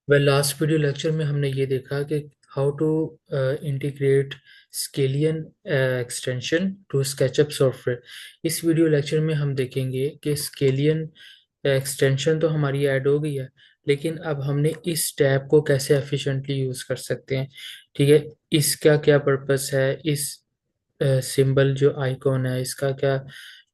वह last video lecture में हमने ये देखा कि how to integrate Skelion extension to SketchUp software. इस वीडियो लेक्चर में हम देखेंगे कि स्केलियन एक्सटेंशन तो हमारी ऐड हो गई है, लेकिन अब हमने इस टैब को कैसे एफिशिएंटली यूज़ कर सकते हैं। ठीक है, इसका क्या पर्पस है, इस सिंबल जो आइकॉन है इसका क्या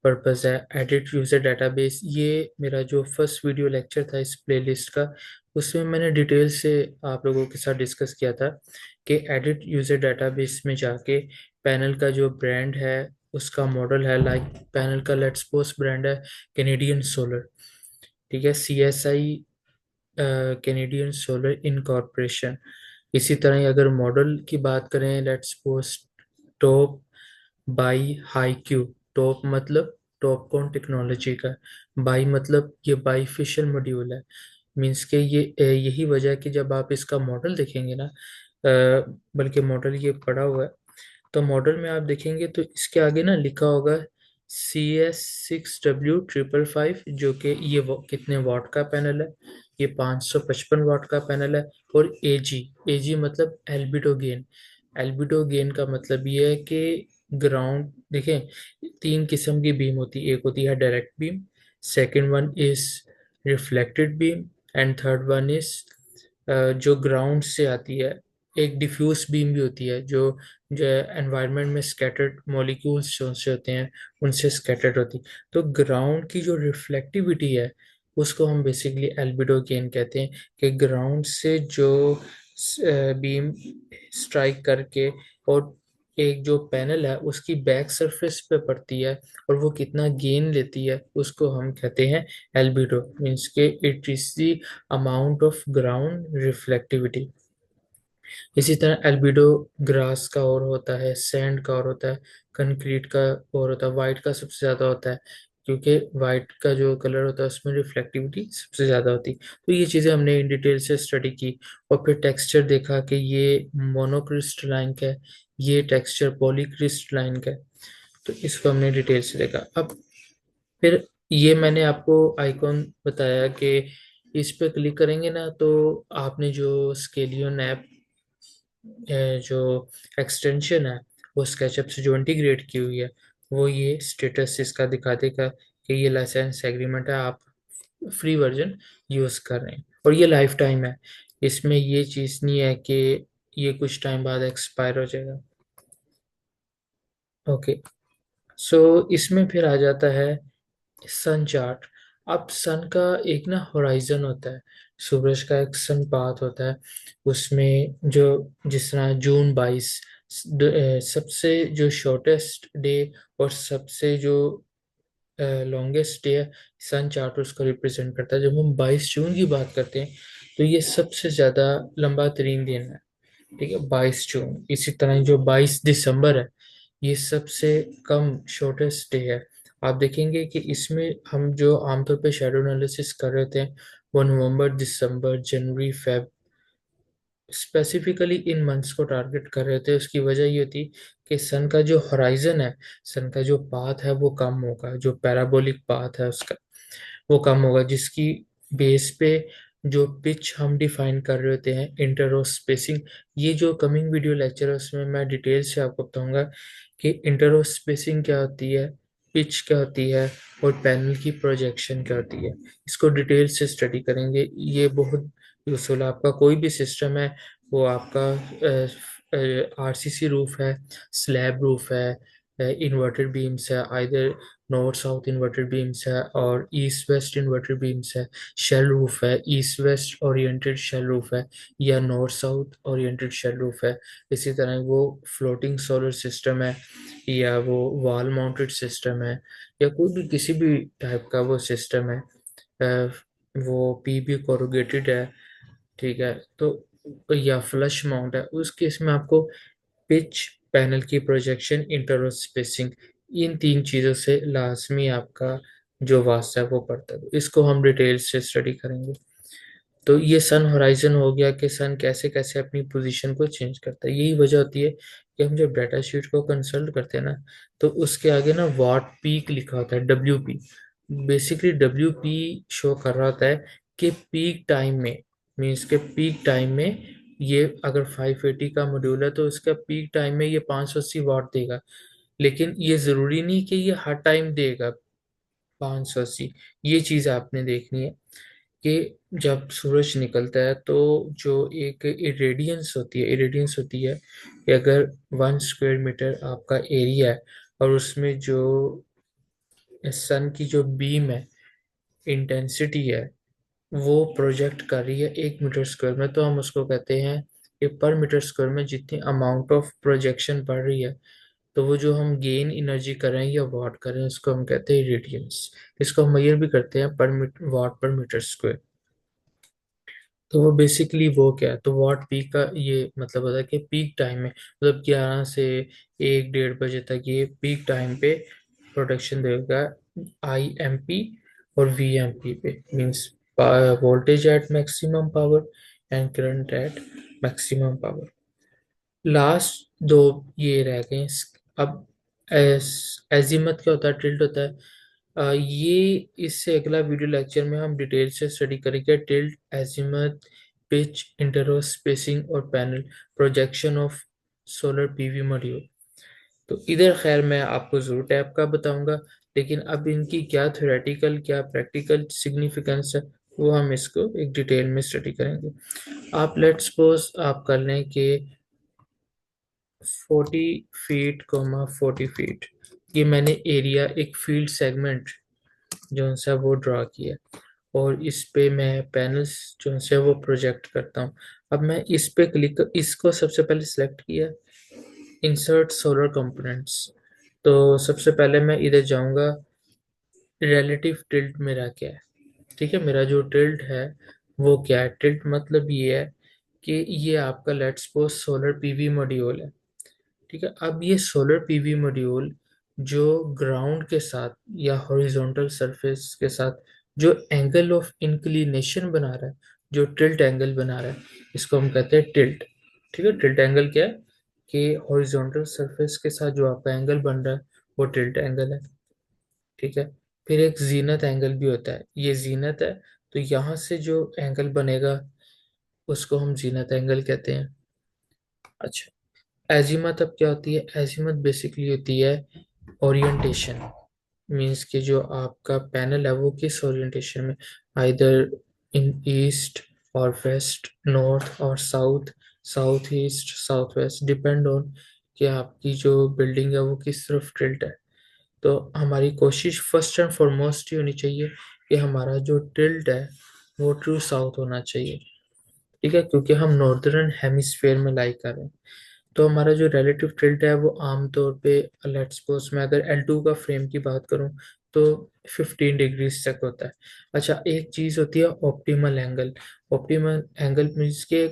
पर्पस है, एडिट यूजर डेटाबेस। ये मेरा जो फर्स्ट वीडियो लेक्चर था इस प्लेलिस्ट का, उसमें मैंने डिटेल से आप लोगों के साथ डिस्कस किया था कि एडिट यूजर डेटाबेस में जाके पैनल का जो ब्रांड है उसका मॉडल है, लाइक पैनल का लेट्स सपोज ब्रांड है कैनेडियन सोलर। ठीक है, CSI कैनेडियन सोलर इनकॉर्पोरेशन। इसी तरह ही अगर मॉडल की बात करें, let's suppose top by high Q. Top मतलब टॉपकॉन टेक्नोलॉजी का, बाई मतलब ये बाईफिशियल मॉड्यूल है। मीन्स के ये यही वजह है कि जब आप इसका मॉडल देखेंगे ना, बल्कि मॉडल ये पड़ा हुआ है, तो मॉडल में आप देखेंगे तो इसके आगे ना लिखा होगा CS6W555, जो कि ये कितने वाट का पैनल है, ये 555 वाट का पैनल है। और एजी मतलब एल्बिडो गेन। एल्बिडो गेन का मतलब ये है कि ग्राउंड देखें, तीन किस्म की बीम होती है। एक होती है direct beam, second one is reflected beam, and third one is जो ग्राउंड से आती है। एक डिफ्यूज बीम भी होती है जो जो एनवायरनमेंट में स्कैटर्ड मॉलिक्यूल्स जो से होते हैं उनसे स्कैटर्ड होती। तो ग्राउंड की जो रिफ्लेक्टिविटी है उसको हम बेसिकली एल्बिडो गेन कहते हैं, कि ग्राउंड से जो बीम स्ट्राइक करके और एक जो पैनल है उसकी बैक सरफेस पे पड़ती है और वो कितना गेन लेती है उसको हम कहते हैं एल्बिडो। मीन्स के it is the amount of ground reflectivity. इसी तरह एल्बिडो ग्रास का और होता है, सैंड का और होता है, कंक्रीट का और होता है, वाइट का सबसे ज्यादा होता है, क्योंकि वाइट का जो कलर होता है उसमें रिफ्लेक्टिविटी सबसे ज्यादा होती है। तो ये चीजें हमने इन डिटेल से स्टडी की और फिर टेक्सचर देखा कि ये मोनोक्रिस्टलाइन का है, ये टेक्सचर पॉलीक्रिस्टलाइन का है। तो इसको हमने डिटेल से देखा। अब फिर ये मैंने आपको आइकॉन बताया कि इस पे क्लिक करेंगे ना तो आपने जो स्केलियन ऐप जो एक्सटेंशन है वो स्केचअप से जो इंटीग्रेट की हुई है, वो ये स्टेटस इसका दिखा देगा कि ये लाइसेंस एग्रीमेंट है, आप फ्री वर्जन यूज कर रहे हैं और ये लाइफ टाइम है। इसमें ये चीज़ नहीं है कि ये कुछ टाइम बाद एक्सपायर हो जाएगा। ओके, सो इसमें फिर आ जाता है सन चार्ट। अब सन का एक ना होराइजन होता है, सूरज का एक सन पाथ होता है। उसमें जो जिस तरह जून 22 सबसे जो शॉर्टेस्ट डे और सबसे जो लॉन्गेस्ट डे है, सन चार्ट उसको रिप्रेजेंट करता है। जब हम 22 जून की बात करते हैं तो ये सबसे ज़्यादा लंबा तरीन दिन है। ठीक है, 22 जून। इसी तरह जो 22 दिसंबर है ये सबसे कम शॉर्टेस्ट डे है। आप देखेंगे कि इसमें हम जो आमतौर पे शेडो एनालिसिस कर रहे थे वो नवंबर, दिसंबर, जनवरी, फेब, स्पेसिफिकली इन मंथ्स को टारगेट कर रहे थे। उसकी वजह ये थी कि सन का जो होराइजन है, सन का जो पाथ है वो कम होगा, जो पैराबोलिक पाथ है उसका वो कम होगा, जिसकी बेस पे जो पिच हम डिफाइन कर रहे होते हैं इंटररो स्पेसिंग। ये जो कमिंग वीडियो लेक्चर है उसमें मैं डिटेल से आपको बताऊंगा कि इंटररो स्पेसिंग क्या होती है, पिच क्या होती है और पैनल की प्रोजेक्शन क्या होती है। इसको डिटेल से स्टडी करेंगे, ये बहुत यूजफुल है। आपका कोई भी सिस्टम है, वो आपका RCC रूफ है, स्लैब रूफ है, इन्वर्टेड बीम्स है, either north south inverted beams है और ईस्ट वेस्ट इन्वर्टेड बीम्स है, शेल रूफ है, east west oriented shell roof है या north south oriented shell roof है। इसी तरह वो फ्लोटिंग सोलर सिस्टम है या वो वॉल माउंटेड सिस्टम है या कोई भी किसी भी टाइप का वो सिस्टम है, अ, वो पीबी कोरुगेटेड है। ठीक है, तो या फ्लश माउंट है, उस केस में आपको पिच, पैनल की प्रोजेक्शन, इंटरनल स्पेसिंग, इन तीन चीज़ों से लाजमी आपका जो वास्ता है वो पड़ता है। तो इसको हम डिटेल से स्टडी करेंगे। तो ये सन होराइजन हो गया कि सन कैसे कैसे अपनी पोजीशन को चेंज करता है। यही वजह होती है कि हम जब डाटा शीट को कंसल्ट करते हैं ना तो उसके आगे ना वॉट पीक लिखा होता है, WP। बेसिकली WP शो कर रहा होता है कि पीक टाइम में मीन्स के पीक टाइम में ये अगर 580 का मॉड्यूल है तो इसका पीक टाइम में ये 580 वाट देगा। लेकिन ये जरूरी नहीं कि ये हर टाइम देगा 580। ये चीज आपने देखनी है कि जब सूरज निकलता है तो जो एक इरेडियंस होती है कि अगर 1 स्क्वायर मीटर आपका एरिया है और उसमें जो सन की जो बीम है, इंटेंसिटी है, वो प्रोजेक्ट कर रही है 1 मीटर स्क्वायर में, तो हम उसको कहते हैं कि पर मीटर स्क्वायर में जितनी अमाउंट ऑफ प्रोजेक्शन बढ़ रही है, तो वो जो हम गेन एनर्जी कर रहे हैं या वाट कर रहे हैं उसको हम कहते हैं रेडियंस। इसको हम मेजर भी करते हैं पर वाट पर मीटर स्क्वायर। तो वो बेसिकली वो क्या है, तो वॉट पीक का ये मतलब होता है कि पीक टाइम में मतलब 11 से 1 1:30 बजे तक ये पीक टाइम पे प्रोडक्शन देगा। IMP और VMP पे means voltage at maximum power and current eight maximum power. Last दो ये रह गए। अब एजीमथ क्या होता है, टिल्ट होता है। ये इससे अगला वीडियो लेक्चर में हम डिटेल से स्टडी करेंगे टिल्ट, एजीमथ, पिच, इंटरवल स्पेसिंग और panel projection of solar PV module. तो इधर खैर मैं आपको जरूर टैप का बताऊंगा, लेकिन अब इनकी क्या थ्योरेटिकल क्या प्रैक्टिकल सिग्निफिकेंस है वो हम इसको एक डिटेल में स्टडी करेंगे। आप लेट्स सपोज आप कर लें कि 40 फीट 40 फीट, ये मैंने एरिया एक फील्ड सेगमेंट जो सा वो ड्रा किया, और इस पे मैं पैनल्स जो से वो प्रोजेक्ट करता हूँ। अब मैं इस पे क्लिक इसको सबसे पहले सिलेक्ट किया, इंसर्ट सोलर कंपोनेंट्स। तो सबसे पहले मैं इधर जाऊंगा, रिलेटिव टिल्ट मेरा क्या है। ठीक है, मेरा जो टिल्ट है वो क्या है, टिल्ट मतलब ये है कि ये आपका let's suppose solar PV module है। ठीक है, अब ये सोलर पीवी मॉड्यूल जो ग्राउंड के साथ या हॉरिजॉन्टल सरफेस के साथ जो एंगल ऑफ इंक्लिनेशन बना रहा है, जो टिल्ट एंगल बना रहा है, इसको हम कहते हैं टिल्ट। ठीक है, टिल्ट एंगल क्या है कि हॉरिजॉन्टल सरफेस के साथ जो आपका एंगल बन रहा है वो टिल्ट एंगल है। ठीक है, फिर एक जीनत एंगल भी होता है, ये जीनत है, तो यहाँ से जो एंगल बनेगा उसको हम जीनत एंगल कहते हैं। अच्छा, एजीमथ अब क्या होती है, एजीमथ बेसिकली होती है ओरिएंटेशन। मींस कि जो आपका पैनल है वो किस ओरिएंटेशन में, आइदर इन ईस्ट और वेस्ट, नॉर्थ और south, south east, south west, depend on कि आपकी जो बिल्डिंग है वो किस तरफ टिल्ट है। तो हमारी कोशिश फर्स्ट एंड फॉरमोस्ट ही होनी चाहिए कि हमारा जो टिल्ट है वो ट्रू साउथ होना चाहिए। ठीक है, क्योंकि हम नॉर्दर्न हेमिस्फेयर में लाई कर रहे हैं। तो हमारा जो रिलेटिव टिल्ट है वो आमतौर पे लेट्स सपोज मैं अगर L2 का फ्रेम की बात करूं तो 15 डिग्रीज तक होता है। अच्छा, एक चीज होती है optimal angle. Optimal angle means के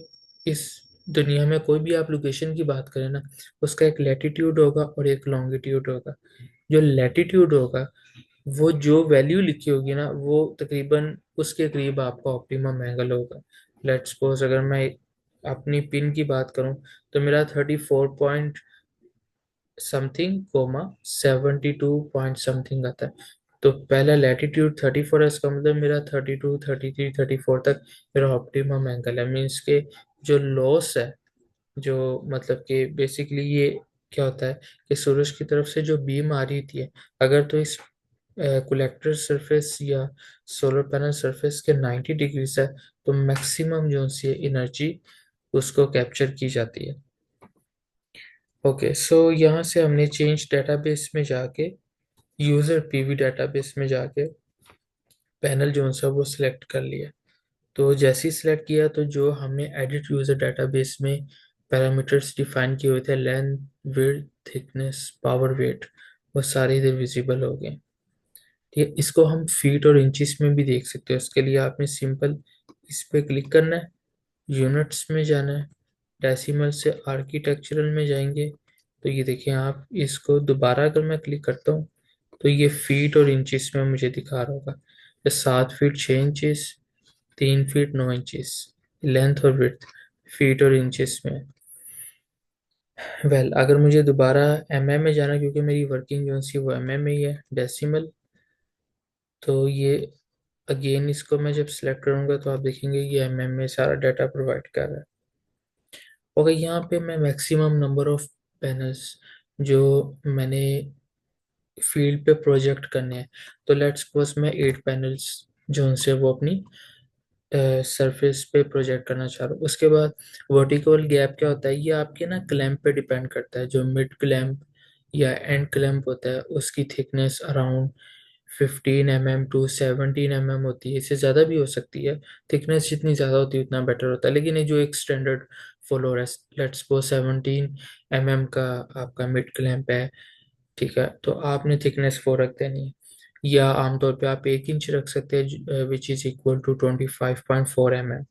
इस दुनिया में कोई भी आप लोकेशन की बात करें ना, उसका एक लैटिट्यूड होगा और एक लॉन्गिट्यूड होगा। जो लैटिट्यूड होगा वो जो वैल्यू लिखी होगी ना वो तकरीबन उसके करीब आपका ऑप्टिमम एंगल होगा। लेट्स सपोज अगर मैं अपनी पिन की बात करूं तो मेरा 34 point something comma 72 point something आता है। तो पहला लैटिट्यूड 34 है, इसका मतलब मेरा 32 33 34 तक मेरा ऑप्टिमम एंगल है। मीन्स के जो लॉस है, जो मतलब कि बेसिकली ये क्या होता है कि सूरज की तरफ से जो बीम आ रही थी, अगर तो इस कलेक्टर सरफेस या सोलर पैनल सरफेस के 90 डिग्री है तो मैक्सिमम जो सी एनर्जी उसको कैप्चर की जाती है। ओके, सो यहाँ से हमने चेंज डेटाबेस में जाके, यूजर पीवी डेटाबेस में जाके पैनल जो सा वो सिलेक्ट कर लिया। तो जैसे ही सिलेक्ट किया तो जो हमने एडिट यूजर डेटाबेस में पैरामीटर्स डिफाइन किए हुए थे, length, width, thickness, power, weight, वो सारे इधर विजिबल हो गए। ठीक है, इसको हम फीट और इंचिस में भी देख सकते हैं। उसके लिए आपने सिंपल इस पे क्लिक करना है, यूनिट्स में जाना है, डेसिमल से आर्किटेक्चरल में जाएंगे। तो ये देखिए, आप इसको दोबारा अगर मैं क्लिक करता हूँ तो ये फीट और इंचिस में मुझे दिखा रहा होगा। तो 7 feet 6 inches, 3 feet 9 inches length और विड्थ फीट और इंचिस में। अगर मुझे दोबारा में जाना, क्योंकि मेरी वर्किंग जो सी वो में ही है, डेसिमल, तो ये अगेन इसको मैं जब सिलेक्ट करूंगा तो आप देखेंगे ये एमएम में सारा डाटा प्रोवाइड कर रहा है। ओके, यहाँ पे मैं मैक्सिमम नंबर ऑफ पैनल्स जो मैंने फील्ड पे प्रोजेक्ट करने हैं, तो लेट्स सपोज मैं 8 पैनल्स जो उनसे वो अपनी सरफेस पे प्रोजेक्ट करना चाह रहा हूँ। उसके बाद वर्टिकल गैप क्या होता है, ये आपके ना क्लैंप पे डिपेंड करता है। जो मिड क्लैंप या एंड क्लैंप होता है उसकी thickness around 15 mm to 17 mm होती है, इससे ज़्यादा भी हो सकती है। थिकनेस जितनी ज़्यादा होती है उतना बेटर होता है, लेकिन ये जो एक स्टैंडर्ड फॉलो है, लेट्स सपोज 17 mm का आपका मिड क्लैंप है, ठीक है, तो आपने थिकनेस 4 रख देनी है। या आमतौर पे आप 1 इंच रख सकते हैं, which is equal to 25.4 mm।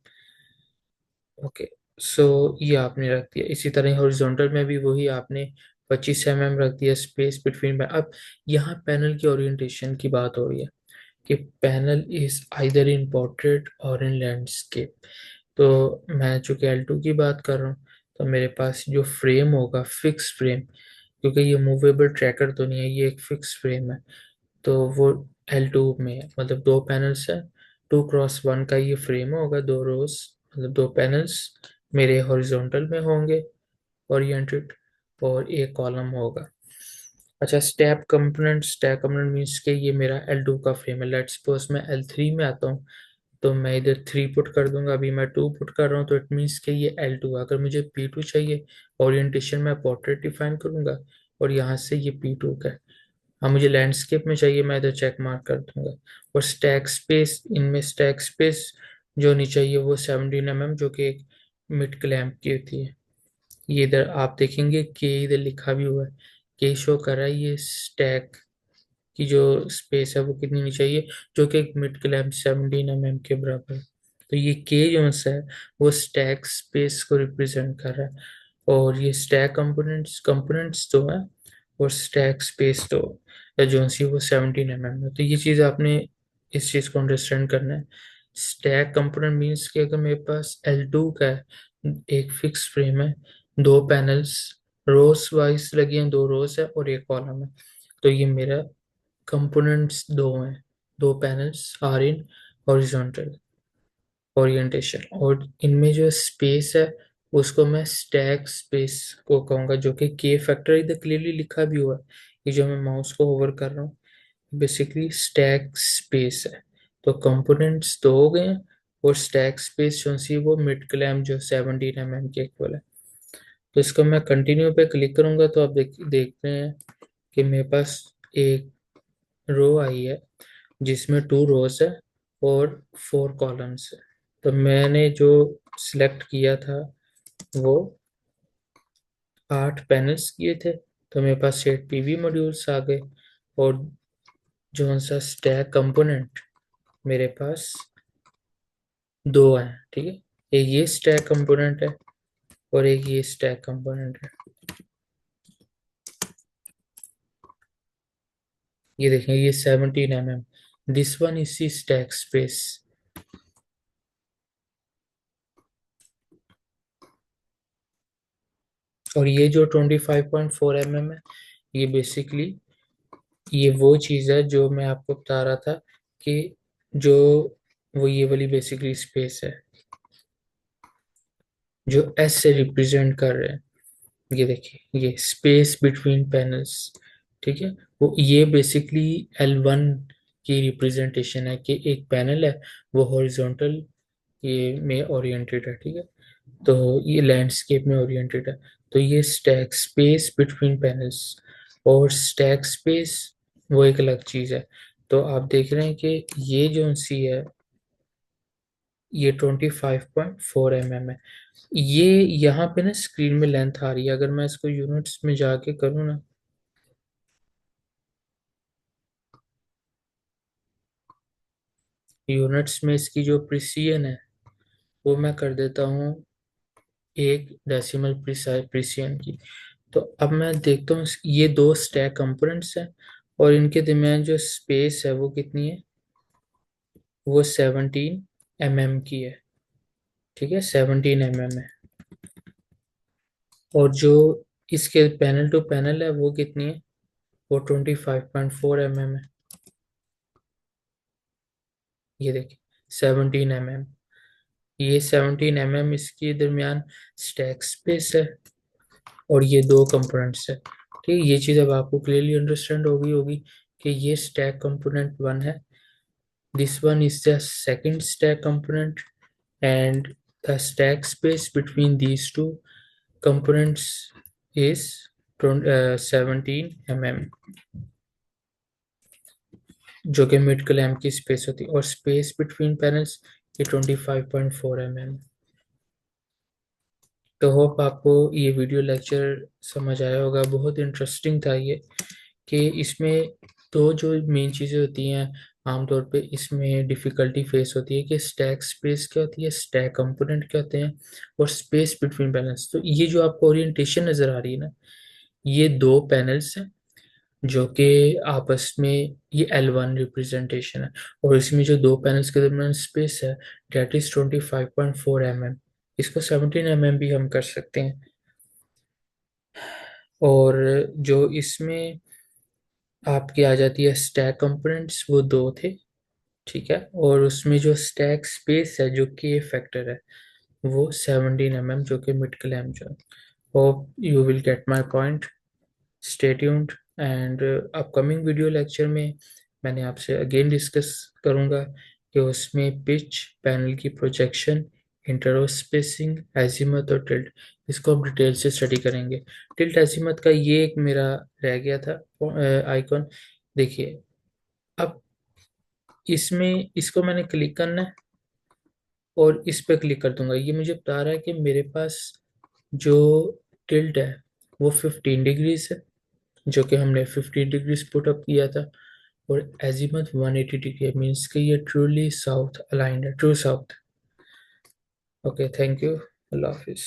Okay, so ये आपने रख दिया। इसी तरह हॉरिजॉन्टल में भी वही आपने 25 mm रख दिया स्पेस बिटवीन। अब यहाँ पैनल की ओरिएंटेशन की बात हो रही है कि panel is either in portrait और इन लैंडस्केप। तो मैं चूंकि L2 की बात कर रहा हूँ, तो मेरे पास जो फ्रेम होगा फिक्स फ्रेम, क्योंकि ये मूवेबल ट्रैकर तो नहीं है, ये एक फिक्स फ्रेम है, तो वो L2 में है। मतलब 2 पैनल्स है, 2x1 का ये फ्रेम होगा, 2 रोज, मतलब 2 पैनल्स मेरे हॉरिजॉन्टल में होंगे ओरिएंटेड, और एक कॉलम होगा। अच्छा, स्टैक कंपोनेंट मीन्स के ये मेरा L2 का फ्रेम है। लेट्स सपोज मैं L3 में आता हूँ, तो मैं इधर 3 पुट कर दूंगा, अभी मैं 2 पुट कर रहा हूँ, तो इट मीन्स कि ये L2 है। अगर मुझे P2 चाहिए, ओरिएंटेशन में पोर्ट्रेट डिफाइन करूंगा, और यहाँ से ये P2 का है। हाँ, मुझे लैंडस्केप में चाहिए, मैं इधर चेक मार्क कर दूंगा। और स्टैक स्पेस, इनमें स्टैक स्पेस जो होनी चाहिए वो 17 mm, जो कि एक मिड क्लैंप की होती है। ये इधर आप देखेंगे कि इधर लिखा भी हुआ है, के शो कर रहा है ये स्टैक की जो स्पेस है वो कितनी होनी चाहिए, जो कि एक मिड क्लैंप 17 mm के बराबर है। तो ये के जो है वो स्टैक स्पेस को रिप्रेजेंट कर रहा है। और ये स्टैक कंपोनेंट्स कंपोनेंट्स जो है, और स्टैक स्पेस तो या जो सी वो 17 mm है। तो ये चीज़ आपने इस चीज़ को अंडरस्टैंड करना है। स्टैक कंपोनेंट मीन्स कि अगर मेरे पास L2 का है, एक फिक्स फ्रेम है, 2 पैनल्स रोज वाइज लगी हैं, 2 रोज है और एक कॉलम है, तो ये मेरा कंपोनेंट्स दो हैं, 2 panels are in horizontal orientation. और इनमें जो स्पेस है उसको मैं स्टैक स्पेस को कहूँगा, जो कि के फैक्टर इधर क्लियरली लिखा भी हुआ है। ये जो मैं माउस को होवर कर रहा हूँ, बेसिकली स्टैक स्पेस है। तो कंपोनेंट्स तो हो गए हैं, और स्टैक स्पेस जो सी वो मिड क्लैम जो 17 mm के इक्वल है। तो इसको मैं कंटिन्यू पे क्लिक करूंगा, तो आप देखते हैं कि मेरे पास एक रो आई है जिसमें 2 रोज है और 4 कॉलम्स है। तो मैंने जो सिलेक्ट किया था वो 8 पैनल्स किए थे, तो मेरे पास 8 PV मॉड्यूल्स आ गए। और जो सा स्टैक कंपोनेंट मेरे पास दो हैं, ठीक है, एक ये स्टैक कंपोनेंट है और एक ये स्टैक कंपोनेंट है। ये देखें, ये 17 mm, this one is C stack space. और ये जो 25.4 mm है, ये बेसिकली ये वो चीज़ है जो मैं आपको बता रहा था कि जो वो ये वाली बेसिकली स्पेस है जो एस से रिप्रेजेंट कर रहे हैं। ये देखिए, ये स्पेस बिटवीन पैनल्स, ठीक है, वो ये बेसिकली L1 की रिप्रेजेंटेशन है कि एक पैनल है वो हॉरिजॉन्टल ये में ओरिएंटेड है, ठीक है, तो ये लैंडस्केप में ओरिएंटेड है। तो ये स्टैक स्पेस बिटवीन पैनल्स और स्टैक स्पेस वो एक अलग चीज है। तो आप देख रहे हैं कि ये जो सी है ये 25.4 mm है। ये यहाँ पे ना स्क्रीन में लेंथ आ रही है, अगर मैं इसको यूनिट्स में जाके करूँ ना, यूनिट्स में इसकी जो प्रिसिजन है वो मैं कर देता हूँ 1 डेसिमल प्रिसिजन की। तो अब मैं देखता हूँ ये दो स्टैक कंपोनेंट्स हैं, और इनके दरमियान जो स्पेस है वो कितनी है, वो 17 mm की है, ठीक है, 17 mm है। और जो इसके पैनल टू पैनल है वो कितनी है, वो 25.4 mm है। ये देखिए 17 mm। ये 17 mm इसके दरमियान स्टैक स्पेस है और ये दो कंपोनेंट्स है। ठीक है, ये चीज़ अब आपको क्लियरली अंडरस्टैंड होगी कि ये स्टैक कंपोनेंट वन है, this one is the second stack component, and the stack space between these two components is 17 mm, जो कि मिड क्लैम्प की स्पेस होती है, और स्पेस बिटवीन पैनल्स ये 25.4 mm। तो होप आपको ये वीडियो लेक्चर समझ आया होगा, बहुत इंटरेस्टिंग था ये, कि इसमें दो जो मेन चीज़ें होती हैं आमतौर पे इसमें डिफ़िकल्टी फेस होती है कि स्टैक स्पेस क्या होती है, स्टैक कंपोनेंट क्या होते हैं, और स्पेस बिटवीन पैनल्स। तो ये जो आपको ओरिएंटेशन नज़र आ रही है ना, ये दो पैनल्स हैं जो कि आपस में, ये L1 रिप्रेजेंटेशन है, और इसमें जो दो पैनल्स के दरमियान स्पेस है डेट इज 25.4 mm। इसको 17 mm भी हम कर सकते हैं। और जो इसमें आपकी आ जाती है स्टैक कंपोनेंट्स, वो दो थे। ठीक है, और उसमें जो स्टैक स्पेस है जो के फैक्टर है वो 17 mm, जो कि मिड क्लैम्प जो है। Hope you will get my point. Stay tuned, and upcoming video lecture में मैंने आपसे अगेन डिस्कस करूंगा कि उसमें पिच, पैनल की प्रोजेक्शन, इंटरवल स्पेसिंग, एजीमथ और टिल्ट, इसको हम डिटेल से स्टडी करेंगे। टिल्ट एजीमथ का ये एक मेरा रह गया था आइकॉन। देखिए, अब इसमें इसको मैंने क्लिक करना है और इस पे क्लिक कर दूंगा, ये मुझे बता रहा है कि मेरे पास जो टिल्ट है वो 15 डिग्रीज है, जो कि हमने 15 डिग्रीज पुट अप किया था, और एजीमथ 180 डिग्री है, मीन्स कि ये ट्रूली साउथ अलाइंड है, true south. Okay, thank you, Allah Hafiz.